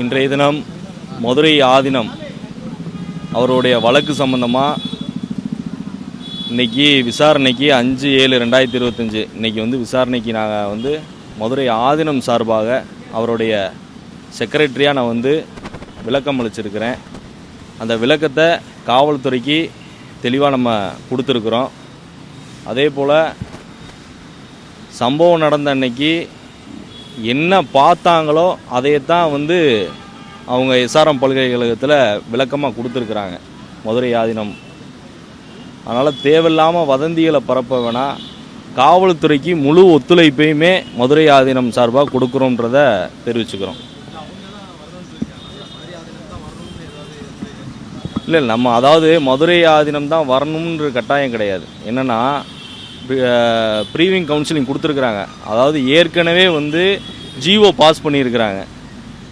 இன்றைய தினம் மதுரை ஆதீனம் அவருடைய வழக்கு சம்பந்தமாக இன்றைக்கி விசாரணைக்கு 5/7/2025 இன்றைக்கி விசாரணைக்கு நான் மதுரை ஆதீனம் சார்பாக அவருடைய செக்ரட்டரியாக நான் விளக்கம் அளிச்சிருக்கிறேன். அந்த விளக்கத்தை காவல்துறைக்கு தெளிவாக நம்ம கொடுத்துருக்குறோம். அதே போல் சம்பவம் நடந்த அன்னைக்கு என்ன பார்த்தாங்களோ அதையத்தான் அவங்க எஸ்ஆர்எம் பல்கலைக்கழகத்தில் விளக்கமாக கொடுத்துருக்குறாங்க மதுரை ஆதீனம். அதனால் தேவையில்லாமல் வதந்திகளை பரப்ப வேணாம். காவல்துறைக்கு முழு ஒத்துழைப்பையுமே மதுரை ஆதீனம் சார்பாக கொடுக்குறோன்றத தெரிவிச்சுக்கிறோம். இல்லை நம்ம மதுரை ஆதீனம் தான் வரணுன்ற கட்டாயம் கிடையாது. என்னென்னா ப்ரீவிங் கவுன்சிலிங் கொடுத்துருக்குறாங்க. ஏற்கனவே ஜிஓ பாஸ் பண்ணியிருக்கிறாங்க.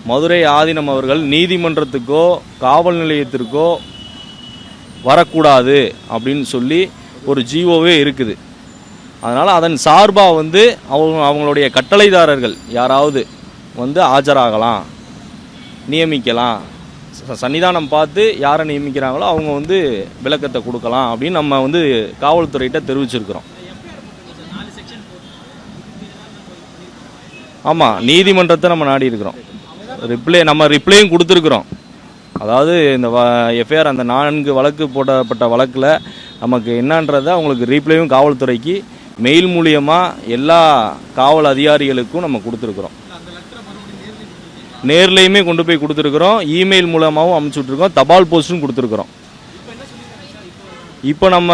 மதுரை ஆதீனம் அவர்கள் நீதிமன்றத்துக்கோ காவல் நிலையத்திற்கோ வரக்கூடாது அப்படின்னு சொல்லி ஒரு ஜிஓவே இருக்குது. அதனால் அதன் சார்பாக அவங்களுடைய கட்டளைதாரர்கள் யாராவது ஆஜராகலாம், நியமிக்கலாம். சன்னிதானம் பார்த்து யாரை நியமிக்கிறாங்களோ அவங்க விளக்கத்தை கொடுக்கலாம் அப்படின்னு நம்ம காவல்துறையிட்ட தெரிவிச்சிருக்கிறோம். ஆமாம், நீதிமன்றத்தை நம்ம நாடி இருக்கிறோம். ரிப்ளையும் கொடுத்துருக்குறோம். இந்த எஃப்ஐஆர் அந்த 4 வழக்கு போடப்பட்ட வழக்கில் நமக்கு என்னன்றதை அவங்களுக்கு ரீப்ளையும் காவல்துறைக்கு மெயில் மூலியமாக எல்லா காவல் அதிகாரிகளுக்கும் நம்ம கொடுத்துருக்குறோம். நேர்லையுமே கொண்டு போய் கொடுத்துருக்குறோம், இமெயில் மூலமாகவும் அனுப்பிச்சுட்ருக்கோம், தபால் போஸ்ட்டும் கொடுத்துருக்குறோம். இப்போ நம்ம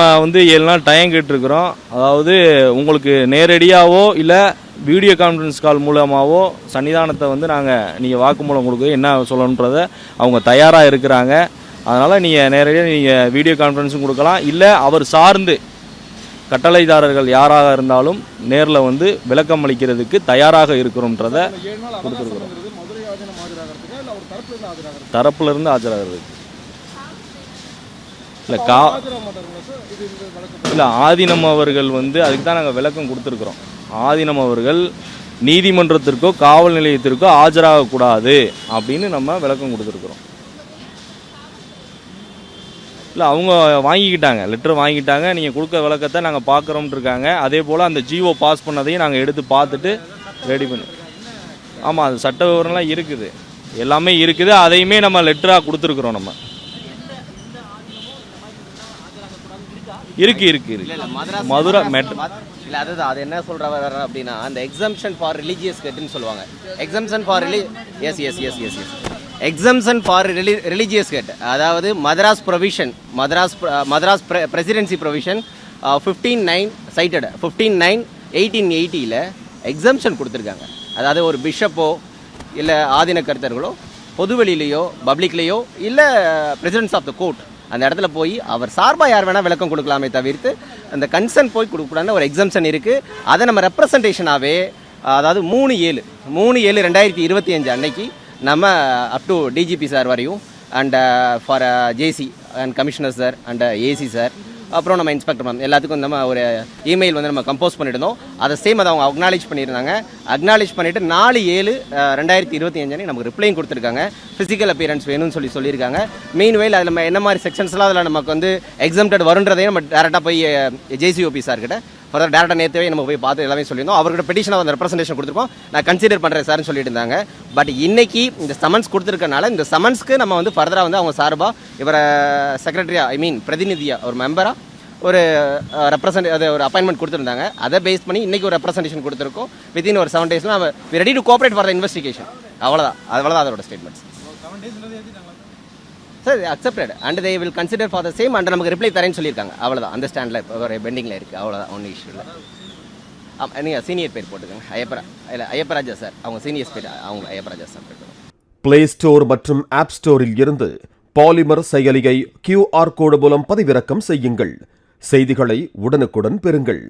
7 நாள் டைம் கேட்டிருக்கிறோம். உங்களுக்கு நேரடியாகவோ இல்லை வீடியோ கான்ஃபரன்ஸ் கால் மூலமாகவோ சன்னிதானத்தை நீங்கள் வாக்குமூலம் கொடுக்க என்ன சொல்லணுன்றதை அவங்க தயாராக இருக்கிறாங்க. அதனால் நீங்கள் நேரடியாக நீங்கள் வீடியோ கான்ஃபரன்ஸும் கொடுக்கலாம், இல்லை அவர் சார்ந்து கட்டளைதாரர்கள் யாராக இருந்தாலும் நேரில் விளக்கம் அளிக்கிறதுக்கு தயாராக இருக்கிறோன்றதை கொடுத்துருக்குறோம். தரப்புலேருந்து ஆஜராகிறது இல்லை ஆதீனம் அவர்கள் அதுக்கு தான் நாங்கள் விளக்கம் கொடுத்துருக்குறோம். ஆதீனம் அவர்கள் நீதிமன்றத்திற்கோ காவல் நிலையத்திற்கோ ஆஜராகக்கூடாது அப்படின்னு நம்ம விளக்கம் கொடுத்துருக்குறோம். இல்லை அவங்க வாங்கிக்கிட்டாங்க, லெட்டர் வாங்கிட்டாங்க. நீங்கள் கொடுக்க விளக்கத்தை நாங்கள் பார்க்குறோம்னு இருக்காங்க. அதே போல் அந்த ஜிஓ பாஸ் பண்ணதையும் நாங்கள் எடுத்து பார்த்துட்டு ரெடி பண்ணி. ஆமாம், அது சட்ட விவரம்லாம் இருக்குது, எல்லாமே இருக்குது. அதையுமே நம்ம லெட்டராக கொடுத்துருக்குறோம். நம்ம இருக்கு மதுரை இல்லை அது என்ன சொல்கிற அப்படின்னா அந்த எக்ஸம்ஷன் ஃபார் ரிலீஜியஸ் கெட்டுன்னு சொல்லுவாங்க. Exemption for exemption for religious get, Madras provision, Madras presidency provision 15/9 cited 15/9/1880 exemption கொடுத்துருக்காங்க. ஒரு பிஷப்போ இல்லை ஆதீன கர்த்தர்களோ பொதுவெளியிலையோ பப்ளிக்லேயோ இல்லை பிரசிடென்ட்ஸ் ஆஃப் த கோர்ட் அந்த இடத்துல போய் அவர் சார்பாக யார் வேணால் விளக்கம் கொடுக்கலாமே தவிர்த்து அந்த கன்சர்ன் போய் கொடுக்கக்கூடாதுன்னு ஒரு எக்ஸம்ஷன் இருக்குது. அதை நம்ம ரெப்ரசன்டேஷனாகவே 3/7/2025 அன்னைக்கு நம்ம அப் டு டிஜிபி சார் வரையும் and for JC and commissioner sir and AC sir அப்புறம் நம்ம இன்ஸ்பெக்டர் மேம் எல்லாத்துக்கும் நம்ம ஒரு இமெயில் நம்ம கம்போஸ் பண்ணியிருந்தோம். அதை சேம் அவங்க அக்னாலேஜ் பண்ணியிருந்தாங்க. அக்னாலேஜ் பண்ணிவிட்டு 4/7/2025 நமக்கு ரிப்ளையும் கொடுத்துருக்காங்க. ஃபிசிக்கல் அப்பியரன்ஸ் வேணும்னு சொல்லியிருக்காங்க. மெயின் வேல் அதில் நம்ம என்ன மாதிரி செக்ஷன்ஸ்லாம் அதில் நமக்கு எக்ஸம்டட் வருன்றதையும் நம்ம டேரெக்டாக போய் ஜேசிஓபி சார்கிட்ட ஃபர்தர் டேரக்டாக நேற்றவே நம்ம போய் பார்த்து எல்லாமே சொல்லியிருந்தோம். அவர்கிட்ட பெட்டிஷனாக அந்த ரெப்ரசன்டேஷன் கொடுத்துருக்கோம். நான் கன்சிடர் பண்ணுறேன் சார்னு சொல்லிட்டு இருந்தாங்க. பட் இன்னைக்கு இந்த சமன்ஸ் கொடுத்துருக்கனால இந்த சமன்ஸ்க்கு நம்ம ஃபர்தராக அவங்க சார்பாக இவரை செக்ரட்டரியாக பிரதிநிதியாக ஒரு மெம்பராக ஒரு ஒரு அப்பாயின்மெண்ட் கொடுத்துருந்தாங்க. அதை பேஸ் பண்ணி இன்றைக்கி ஒரு ரெப்ரசன்டேஷன் கொடுத்துருக்கோம். வித்தின் ஒரு 7 days நம்ம ready to cooperate for the investigation. அவ்வளோதான் அதோட statements. Sir accepted and they will consider for the same and நமக்கு ரிப்ளை தரேன்னு சொல்லியிருக்காங்க. அவ்வளோதான், அந்த ஸ்டாண்டில் ஒரு பெண்டிங்கில் இருக்குது. அவ்வளோதான், ஒன்றும் இஷ்யூ இல்லை. நீங்கள் சீனியர் பேர் போட்டுக்கோங்க. ஐயப்பராஜா சார், அவங்க சீனியர்ஸ் பேர், அவங்க ஐயப்பராஜா சார் போட்டுக்கோங்க. பிளே ஸ்டோர் மற்றும் ஆப் ஸ்டோரில் இருந்து பாலிமர் செயலியை QR கோடு மூலம் பதிவிறக்கம் செய்யுங்கள். செய்திகளை உடனுக்குடன் பெறுங்கள்.